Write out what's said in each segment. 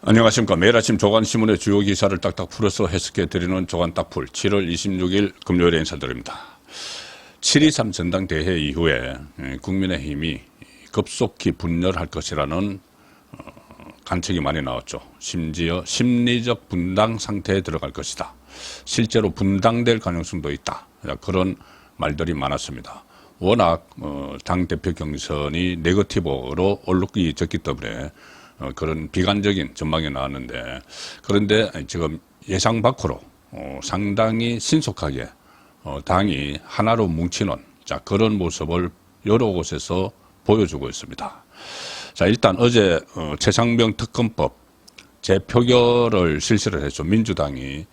안녕하십니까. 매일 아침 조간신문의 주요 기사를 딱딱 풀어서 해석해 드리는 조간딱풀 7월 26일 금요일에 인사드립니다. 7.23 전당대회 이후에 국민의힘이 급속히 분열할 것이라는 관측이 많이 나왔죠. 심지어 심리적 분당 상태에 들어갈 것이다. 실제로 분당될 가능성도 있다. 그런 말들이 많았습니다. 워낙 당대표 경선이 네거티브로 얼룩이 졌기 때문에 그런 비관적인 전망이 나왔는데, 그런데 지금 예상 밖으로 상당히 신속하게 당이 하나로 뭉치는 그런 모습을 여러 곳에서 보여주고 있습니다. 자, 일단 어제 최상병 특검법 재표결을 실시를 했죠. 민주당이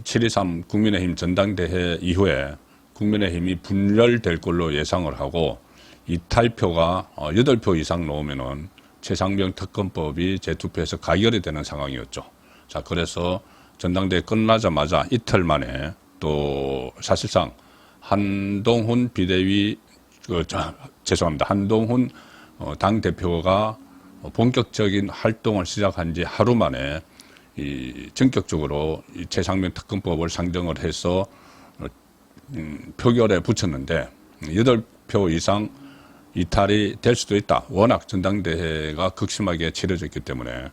7.23 국민의힘 전당대회 이후에 국민의힘이 분열될 걸로 예상을 하고 이탈표가 8표 이상 나오면은 최상병 특검법이 재투표에서 가결이 되는 상황이었죠. 자, 그래서 전당대회 끝나자마자 이틀 만에 또 사실상 한동훈 비대위, 한동훈 당대표가 본격적인 활동을 시작한 지 하루 만에 전격적으로 이 최상병 특검법을 상정을 해서 표결에 붙였는데 8표 이상 이탈이 될 수도 있다. 워낙 전당대회가 극심하게 치러졌기 때문에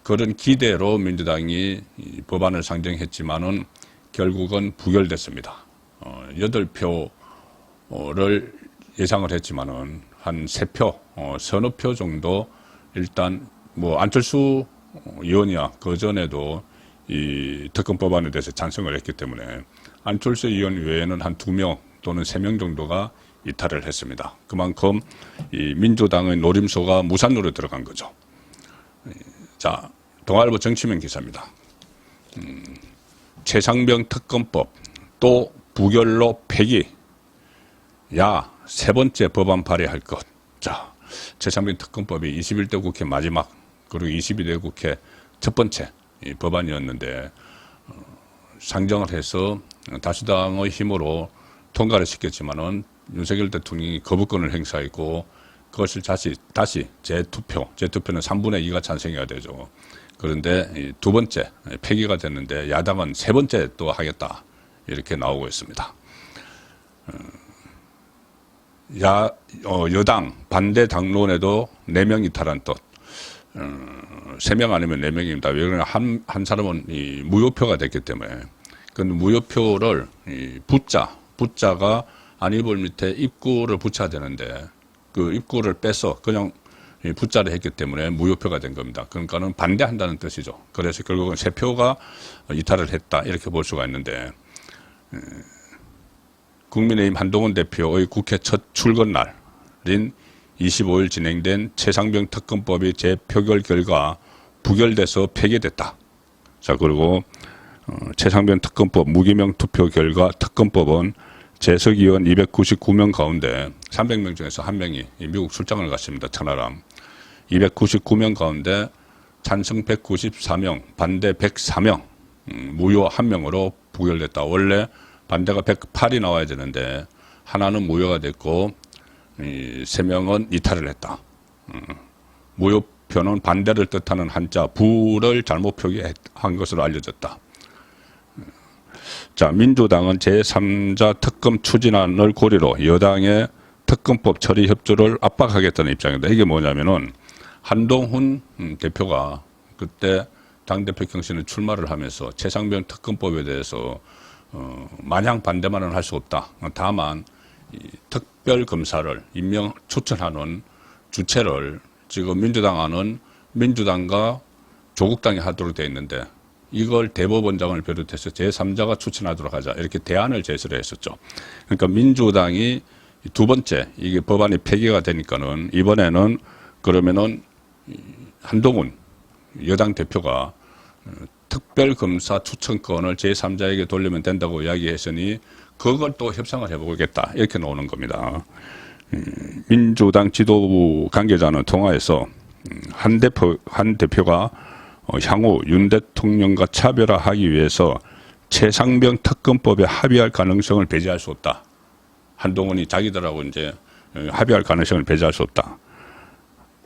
그런 기대로 민주당이 법안을 상정했지만은 결국은 부결됐습니다. 8표를 예상을 했지만은 한 3표, 서너 표 정도 일단 뭐 안철수 의원이야 그 전에도 이 특검법안에 대해서 찬성을 했기 때문에 안철수 의원 외에는 한 2명 또는 3명 정도가 이탈을 했습니다. 그만큼 이 민주당의 노림수가 무산으로 들어간 거죠. 자, 동아일보 정치면 기사입니다. 최상병 특검법 또 부결로 폐기. 야, 세 번째 법안 발의할 것. 자, 최상병 특검법이 21대 국회 마지막 그리고 22대 국회 첫 번째 이 법안이었는데 상정을 해서 다수당의 힘으로 통과를 시켰지만은 윤석열 대통령이 거부권을 행사했고 그것을 다시 재투표는 3분의 2가 찬성해야 되죠. 그런데 두 번째 폐기가 됐는데 야당은 세 번째 또 하겠다 이렇게 나오고 있습니다. 여당 반대 당론에도 4명 이탈한 뜻. 3명 아니면 4명입니다. 왜 그러냐 한 사람은 이 무효표가 됐기 때문에. 그 무효표를 붙자가 안일볼 밑에 입구를 붙여야 되는데 그 입구를 빼서 그냥 붙자를 했기 때문에 무효표가 된 겁니다. 그러니까는 반대한다는 뜻이죠. 그래서 결국은 3표가 이탈을 했다 이렇게 볼 수가 있는데 국민의힘 한동훈 대표의 국회 첫 출근 날인 25일 진행된 최상병 특검법이 재표결 결과 부결돼서 폐기됐다. 자, 그리고 최상병 특검법 무기명 투표 결과 특검법은 재석 의원 299명 가운데 300명 중에서 1명이 미국 출장을 갔습니다. 천하람. 299명 가운데 찬성 194명, 반대 104명, 무효 1명으로 부결됐다. 원래 반대가 108이 나와야 되는데 하나는 무효가 됐고 3명은 이탈을 했다. 무효표는 반대를 뜻하는 한자 부를 잘못 표기한 것으로 알려졌다. 자, 민주당은 제3자 특검 추진안을 고리로 여당의 특검법 처리 협조를 압박하겠다는 입장입니다. 이게 뭐냐면은 한동훈 대표가 그때 당대표 경선에 출마를 하면서 최상병 특검법에 대해서 마냥 반대만은 할 수 없다. 다만 이 특별검사를 추천하는 주체를 지금 민주당안은 민주당과 조국당이 하도록 되어 있는데 이걸 대법원장을 비롯해서 제3자가 추천하도록 하자 이렇게 대안을 제시를 했었죠. 그러니까 민주당이 두 번째 이게 법안이 폐기가 되니까는 이번에는 그러면은 한동훈 여당 대표가 특별검사 추천권을 제3자에게 돌리면 된다고 이야기했으니 그걸 또 협상을 해보겠다 이렇게 나오는 겁니다. 민주당 지도부 관계자는 통화에서 한 대표가 향후 윤 대통령과 차별화하기 위해서 최상병 특검법에 합의할 가능성을 배제할 수 없다. 한동훈이 자기들하고 이제 합의할 가능성을 배제할 수 없다.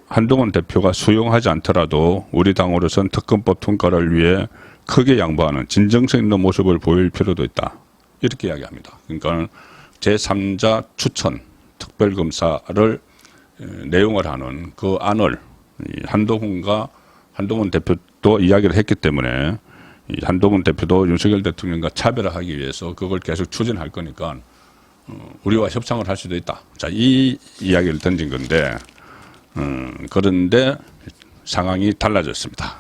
한동훈 대표가 수용하지 않더라도 우리 당으로선 특검법 통과를 위해 크게 양보하는 진정성 있는 모습을 보일 필요도 있다. 이렇게 이야기합니다. 그러니까 제3자 추천 특별검사를 내용을 하는 그 안을 한동훈 대표도 이야기를 했기 때문에 한동훈 대표도 윤석열 대통령과 차별을 하기 위해서 그걸 계속 추진할 거니까 우리와 협상을 할 수도 있다. 자, 이 이야기를 던진 건데 그런데 상황이 달라졌습니다.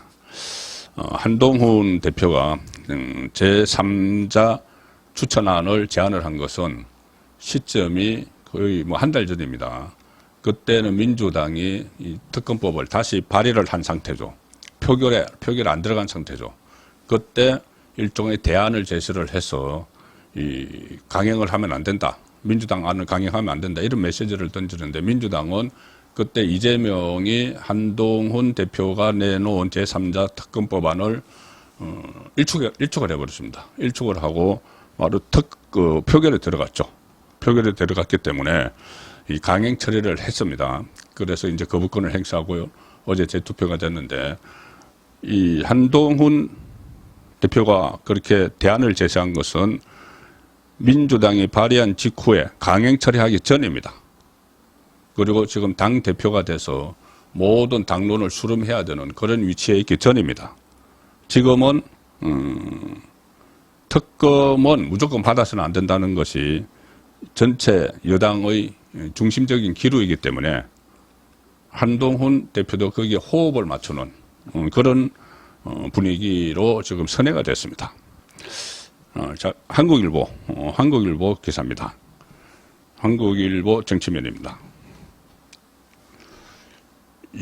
한동훈 대표가 제3자 추천안을 제안을 한 것은 시점이 거의 뭐 한 달 전입니다. 그때는 민주당이 이 특검법을 다시 발의를 한 상태죠. 표결에 안 들어간 상태죠. 그때 일종의 대안을 제시를 해서 이 강행을 하면 안 된다. 민주당 안을 강행하면 안 된다. 이런 메시지를 던지는데 민주당은 그때 이재명이 한동훈 대표가 내놓은 제3자 특검법안을 일축을 해버렸습니다. 일축을 하고 바로 표결에 들어갔죠. 표결에 들어갔기 때문에 이 강행 처리를 했습니다. 그래서 이제 거부권을 행사하고요. 어제 재투표가 됐는데 이 한동훈 대표가 그렇게 대안을 제시한 것은 민주당이 발의한 직후에 강행 처리하기 전입니다. 그리고 지금 당 대표가 돼서 모든 당론을 수렴해야 되는 그런 위치에 있기 전입니다. 지금은 특검은 무조건 받아서는 안 된다는 것이 전체 여당의 중심적인 기류이기 때문에 한동훈 대표도 거기에 호흡을 맞추는 그런 분위기로 지금 선회가 됐습니다. 자, 한국일보 기사입니다. 한국일보 정치면입니다.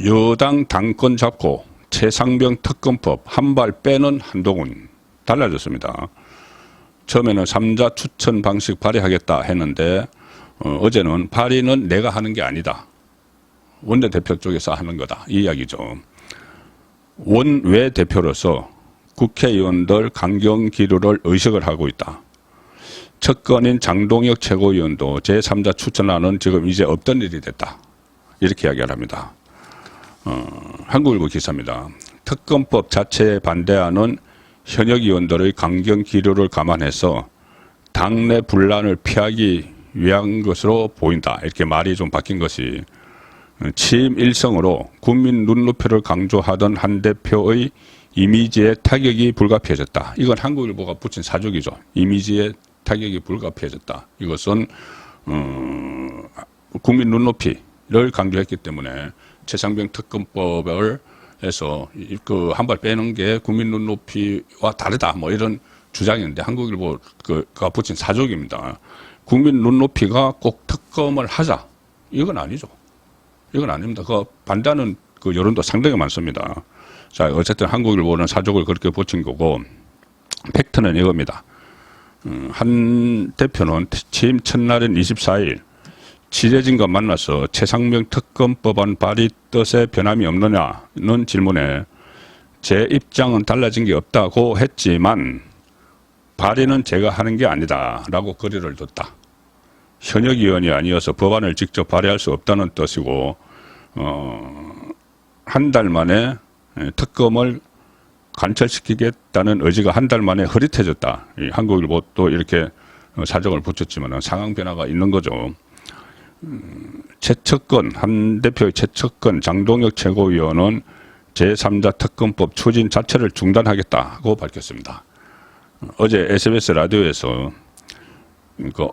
여당 당권 잡고 최상병 특검법 한 발 빼는 한동훈. 달라졌습니다. 처음에는 3자 추천 방식 발의하겠다 했는데 어제는 발의는 내가 하는 게 아니다. 원내대표 쪽에서 하는 거다. 이 이야기죠. 원외 대표로서 국회의원들 강경 기류를 의식을 하고 있다. 첫 건인 장동혁 최고위원도 제3자 추천안은 지금 이제 없던 일이 됐다. 이렇게 이야기를 합니다. 한국일보 기사입니다. 특검법 자체에 반대하는 현역 의원들의 강경 기류를 감안해서 당내 분란을 피하기 위한 것으로 보인다. 이렇게 말이 좀 바뀐 것이 취임 일성으로 국민 눈높이를 강조하던 한 대표의 이미지에 타격이 불가피해졌다. 이건 한국일보가 붙인 사족이죠. 이미지에 타격이 불가피해졌다. 이것은 국민 눈높이를 강조했기 때문에 최상병 특검법을 해서 그 한 발 빼는 게 국민 눈높이와 다르다. 뭐 이런 주장인데 한국일보가 붙인 사족입니다. 국민 눈높이가 꼭 특검을 하자. 이건 아니죠. 이건 아닙니다. 그 반대하는 그 여론도 상당히 많습니다. 자, 어쨌든 한국일보는 사족을 그렇게 붙인 거고, 팩트는 이겁니다. 한 대표는 취임 첫날인 24일 취재진과 만나서 최상병 특검법안 발의 뜻에 변함이 없느냐는 질문에 제 입장은 달라진 게 없다고 했지만 발의는 제가 하는 게 아니다 라고 거리를 뒀다. 현역 의원이 아니어서 법안을 직접 발의할 수 없다는 뜻이고 한 달 만에 특검을 관철시키겠다는 의지가 한 달 만에 흐릿해졌다. 한국일보 또 이렇게 사정을 붙였지만 상황 변화가 있는 거죠. 최측근 한 대표의 최측근 장동혁 최고위원은 제3자 특검법 추진 자체를 중단하겠다고 밝혔습니다. 어제 SBS 라디오에서 그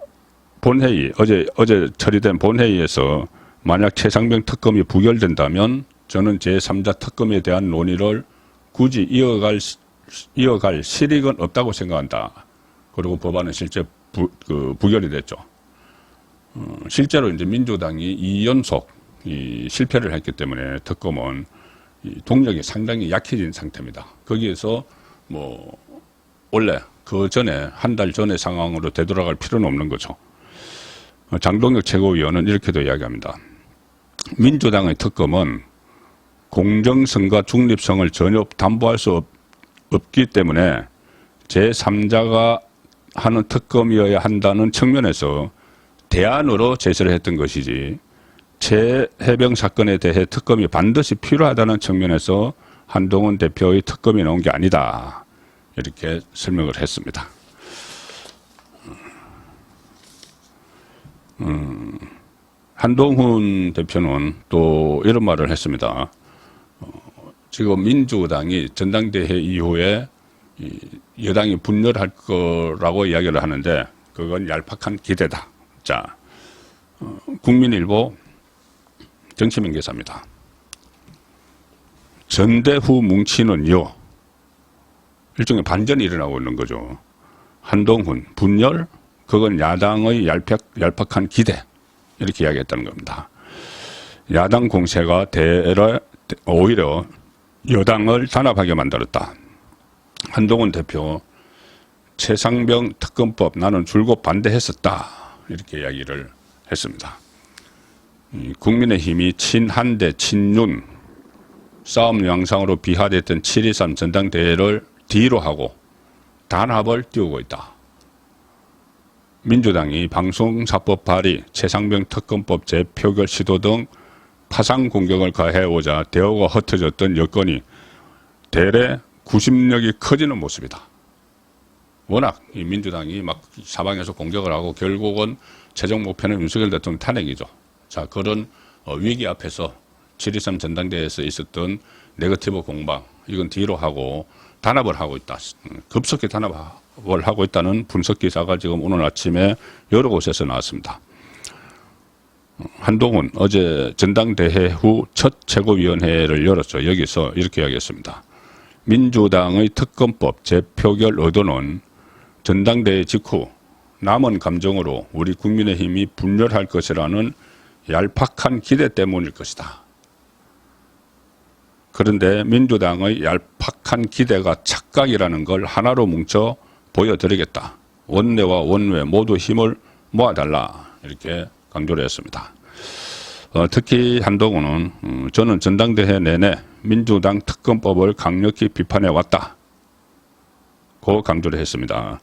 본회의 어제 처리된 본회의에서 만약 최상병 특검이 부결된다면 저는 제3자 특검에 대한 논의를 굳이 이어갈 실익은 없다고 생각한다. 그리고 법안은 실제 부결이 됐죠. 실제로 이제 민주당이 2연속 실패를 했기 때문에 특검은 동력이 상당히 약해진 상태입니다. 거기에서 뭐 원래 그 전에 한 달 전의 상황으로 되돌아갈 필요는 없는 거죠. 장동혁 최고위원은 이렇게도 이야기합니다. 민주당의 특검은 공정성과 중립성을 전혀 담보할 수 없기 때문에 제3자가 하는 특검이어야 한다는 측면에서 대안으로 제시를 했던 것이지 최해병 사건에 대해 특검이 반드시 필요하다는 측면에서 한동훈 대표의 특검이 나온 게 아니다. 이렇게 설명을 했습니다. 한동훈 대표는 또 이런 말을 했습니다. 지금 민주당이 전당대회 이후에 여당이 분열할 거라고 이야기를 하는데 그건 얄팍한 기대다. 자, 국민일보 정치면 기사입니다. 전대후 뭉치는요. 일종의 반전이 일어나고 있는 거죠. 한동훈 분열 그건 야당의 얄팍한 기대 이렇게 이야기했다는 겁니다. 야당 공세가 오히려 여당을 단합하게 만들었다. 한동훈 대표 최상병 특검법 나는 줄곧 반대했었다. 이렇게 이야기를 했습니다. 국민의힘이 친한대 친윤 싸움 양상으로 비화됐던 7.23 전당대회를 뒤로 하고 단합을 띄우고 있다. 민주당이 방송사법 발의, 최상병 특검법 재표결 시도 등 파상 공격을 가해오자 대우가 흩어졌던 여건이 대래 구심력이 커지는 모습이다. 워낙 이 민주당이 막 사방에서 공격을 하고 결국은 최종 목표는 윤석열 대통령 탄핵이죠. 자, 그런 위기 앞에서 7.23 전당대회에서 있었던 네거티브 공방 이건 뒤로 하고 단합을 하고 있다. 급속히 단합을 하고 있다는 분석 기사가 지금 오늘 아침에 여러 곳에서 나왔습니다. 한동훈 어제 전당대회 후 첫 최고위원회를 열었죠. 여기서 이렇게 이야기했습니다. 민주당의 특검법 재표결 의도는 전당대회 직후 남은 감정으로 우리 국민의힘이 분열할 것이라는 얄팍한 기대 때문일 것이다. 그런데 민주당의 얄팍한 기대가 착각이라는 걸 하나로 뭉쳐 보여드리겠다. 원내와 원외 모두 힘을 모아달라. 이렇게 강조를 했습니다. 특히 한동훈은 저는 전당대회 내내 민주당 특검법을 강력히 비판해 왔다. 고 강조를 했습니다.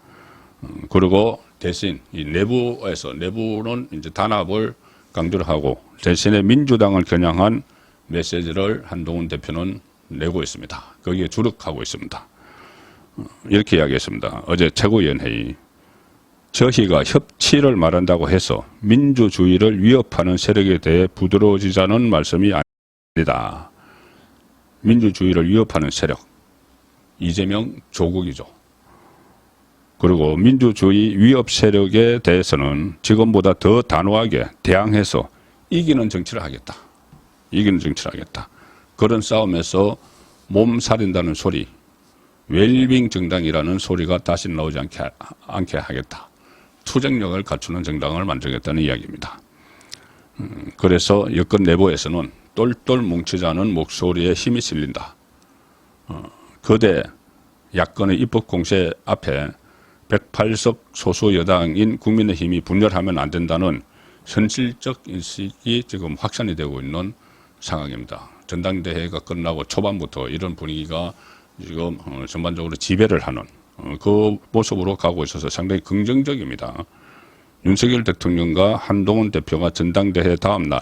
그리고 대신 이 내부는 이제 단합을 강조를 하고 대신에 민주당을 겨냥한 메시지를 한동훈 대표는 내고 있습니다. 거기에 주력하고 있습니다. 이렇게 이야기했습니다. 어제 최고위원회의 저희가 협치를 말한다고 해서 민주주의를 위협하는 세력에 대해 부드러워지자는 말씀이 아니다. 민주주의를 위협하는 세력 이재명 조국이죠. 그리고 민주주의 위협 세력에 대해서는 지금보다 더 단호하게 대항해서 이기는 정치를 하겠다. 이기는 정치를 하겠다. 그런 싸움에서 몸살인다는 소리, 웰빙 정당이라는 소리가 다시 나오지 않게 하겠다. 투쟁력을 갖추는 정당을 만들겠다는 이야기입니다. 그래서 여권 내부에서는 똘똘 뭉치자는 목소리에 힘이 실린다. 거대 야권의 입법 공세 앞에 108석 소수 여당인 국민의힘이 분열하면 안 된다는 현실적 인식이 지금 확산이 되고 있는 상황입니다. 전당대회가 끝나고 초반부터 이런 분위기가 지금 전반적으로 지배를 하는 그 모습으로 가고 있어서 상당히 긍정적입니다. 윤석열 대통령과 한동훈 대표가 전당대회 다음 날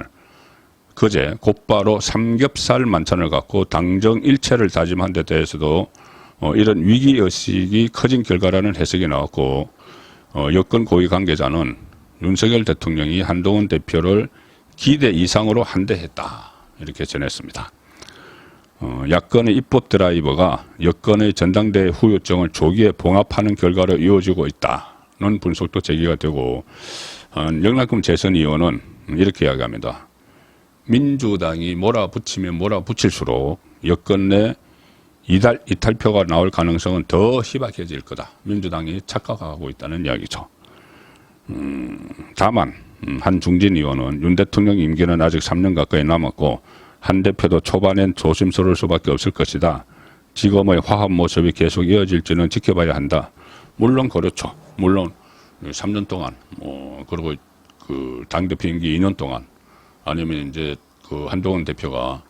그제 곧바로 삼겹살 만찬을 갖고 당정 일체를 다짐한 데 대해서도 이런 위기의식이 커진 결과라는 해석이 나왔고 여권 고위 관계자는 윤석열 대통령이 한동훈 대표를 기대 이상으로 한대했다. 이렇게 전했습니다. 야권의 입법 드라이버가 여권의 전당대회 후유증을 조기에 봉합하는 결과로 이어지고 있다는 분석도 제기가 되고 영락금 재선위원은 이렇게 이야기합니다. 민주당이 몰아붙이면 몰아붙일수록 여권 내 이탈표가 나올 가능성은 더 희박해질 거다. 민주당이 착각하고 있다는 이야기죠. 다만 한 중진 의원은 윤 대통령 임기는 아직 3년 가까이 남았고 한 대표도 초반엔 조심스러울 수밖에 없을 것이다. 지금의 화합 모습이 계속 이어질지는 지켜봐야 한다. 물론 그렇죠. 물론 3년 동안 그리고 그 당대표 임기 2년 동안 아니면 이제 그 한동훈 대표가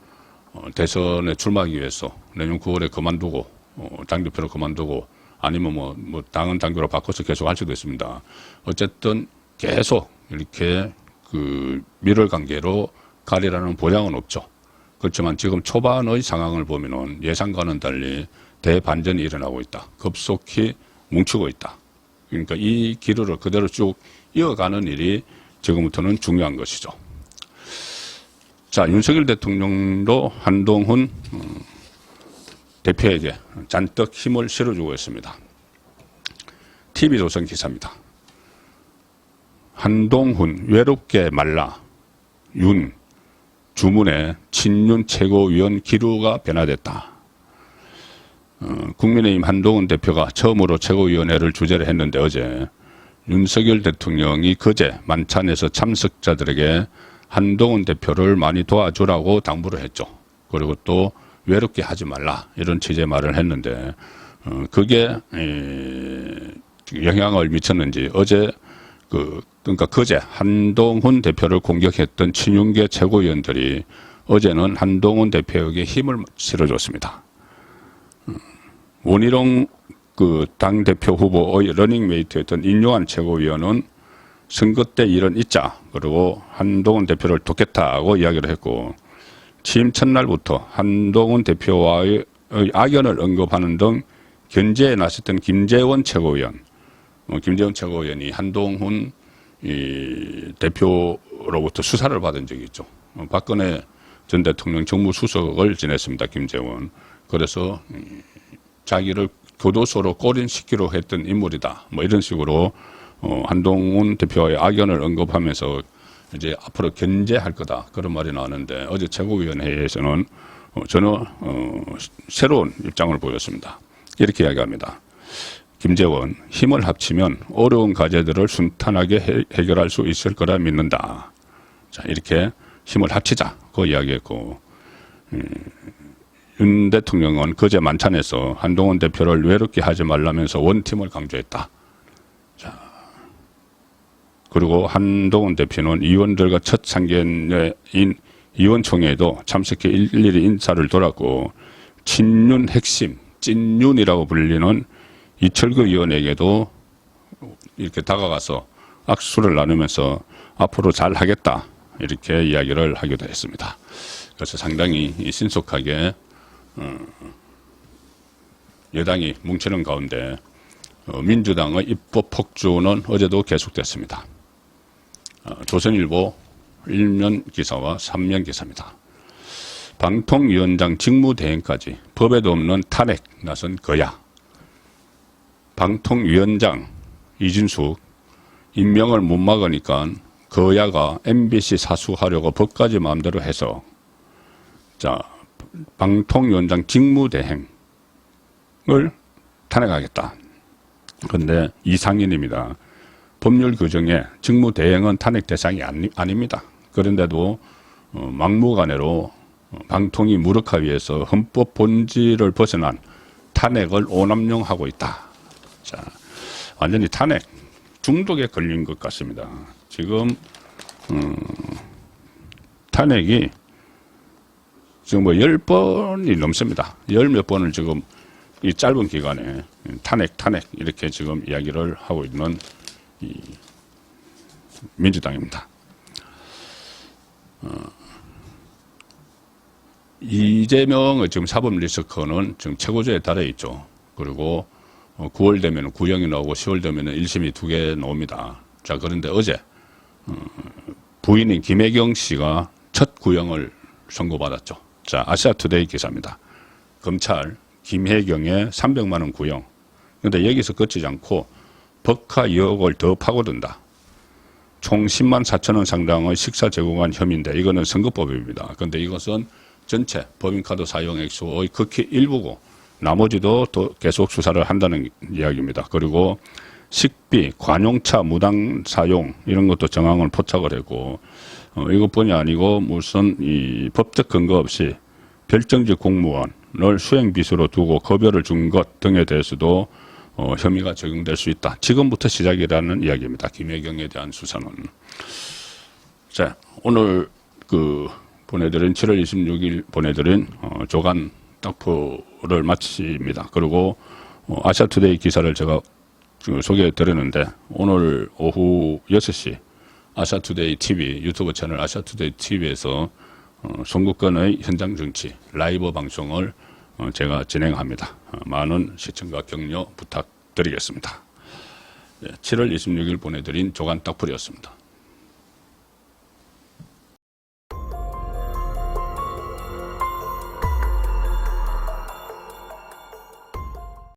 대선에 출마하기 위해서 내년 9월에 그만두고 당대표를 그만두고 아니면 뭐 당은 당규로 바꿔서 계속 할 수도 있습니다. 어쨌든 계속 이렇게 그 밀월 관계로 가리라는 보장은 없죠. 그렇지만 지금 초반의 상황을 보면은 예상과는 달리 대반전이 일어나고 있다. 급속히 뭉치고 있다. 그러니까 이 기류를 그대로 쭉 이어가는 일이 지금부터는 중요한 것이죠. 자, 윤석열 대통령도 한동훈 대표에게 잔뜩 힘을 실어주고 있습니다. TV조선 기사입니다. 한동훈 외롭게 말라 윤 주문에 친윤 최고위원 기류가 변화됐다. 국민의힘 한동훈 대표가 처음으로 최고위원회를 주재를 했는데 어제 윤석열 대통령이 그제 만찬에서 참석자들에게 한동훈 대표를 많이 도와주라고 당부를 했죠. 그리고 또 외롭게 하지 말라 이런 취지의 말을 했는데 그게 영향을 미쳤는지 어제 그러니까 그제 한동훈 대표를 공격했던 친윤계 최고위원들이 어제는 한동훈 대표에게 힘을 실어줬습니다. 원희룡 그 당대표 후보의 러닝메이트였던 인요한 최고위원은 선거 때 일은 잊자 그리고 한동훈 대표를 돕겠다고 이야기를 했고 취임 첫날부터 한동훈 대표와의 악연을 언급하는 등 견제에 나섰던 김재원 최고위원 김재원 최고위원이 한동훈 대표로부터 수사를 받은 적이 있죠. 박근혜 전 대통령 정무수석을 지냈습니다. 김재원. 그래서 자기를 교도소로 꼬린시키려 했던 인물이다. 뭐 이런 식으로 한동훈 대표와의 악연을 언급하면서 이제 앞으로 견제할 거다. 그런 말이 나왔는데 어제 최고위원회에서는 전혀 새로운 입장을 보였습니다. 이렇게 이야기합니다. 김재원, 힘을 합치면 어려운 과제들을 순탄하게 해결할 수 있을 거라 믿는다. 자, 이렇게 힘을 합치자고 이야기했고, 윤 대통령은 그제 만찬에서 한동훈 대표를 외롭게 하지 말라면서 원팀을 강조했다. 자, 그리고 한동훈 대표는 의원들과 첫 상견례인 의원총회에도 참석해 일일이 인사를 돌았고, 친윤 핵심, 찐윤이라고 불리는 이철규 의원에게도 이렇게 다가가서 악수를 나누면서 앞으로 잘 하겠다 이렇게 이야기를 하기도 했습니다. 그래서 상당히 신속하게 여당이 뭉치는 가운데 민주당의 입법 폭주는 어제도 계속됐습니다. 조선일보 1면 기사와 3면 기사입니다. 방통위원장 직무대행까지 법에도 없는 탄핵 나선 거야. 방통위원장 이진숙 임명을 못 막으니까 거야가 MBC 사수하려고 법까지 마음대로 해서 자 방통위원장 직무대행을 탄핵하겠다. 그런데 이상인입니다. 법률 규정에 직무대행은 탄핵 대상이 아닙니다. 그런데도 막무가내로 방통위 무력화위에서 헌법 본질을 벗어난 탄핵을 오남용하고 있다. 자, 완전히 탄핵 중독에 걸린 것 같습니다. 지금 탄핵이 지금 뭐 10번이 넘습니다. 10몇 번을 지금 이 짧은 기간에 탄핵 이렇게 지금 이야기를 하고 있는 이 민주당입니다. 이재명의 지금 사법 리스크는 지금 최고조에 달해 있죠. 그리고 9월 되면 구형이 나오고 10월 되면 1심이 2개 나옵니다. 자, 그런데 어제 부인인 김혜경 씨가 첫 구형을 선고받았죠. 자, 아시아투데이 기사입니다. 검찰 김혜경의 300만 원 구형. 그런데 여기서 그치지 않고 법카 2억을 더 파고든다. 총 10만 4천 원 상당의 식사 제공한 혐의인데 이거는 선거법입니다. 그런데 이것은 전체 법인카드 사용 액수의 극히 일부고 나머지도 또 계속 수사를 한다는 이야기입니다. 그리고 식비, 관용차 무당 사용 이런 것도 정황을 포착을 했고 이것뿐이 아니고 무슨 이 법적 근거 없이 별정직 공무원을 수행비서로 두고 급여를 준 것 등에 대해서도 혐의가 적용될 수 있다. 지금부터 시작이라는 이야기입니다. 김혜경에 대한 수사는. 자, 오늘 보내드린 7월 26일 보내드린 조간 딱포를 마칩니다. 그리고 아시아투데이 기사를 제가 소개해 드렸는데 오늘 오후 6시 아시아투데이 TV 유튜브 채널 아시아투데이 TV에서 송국권의 현장 정치 라이브 방송을 제가 진행합니다. 많은 시청과 격려 부탁드리겠습니다. 7월 26일 보내드린 조간 딱풀이었습니다.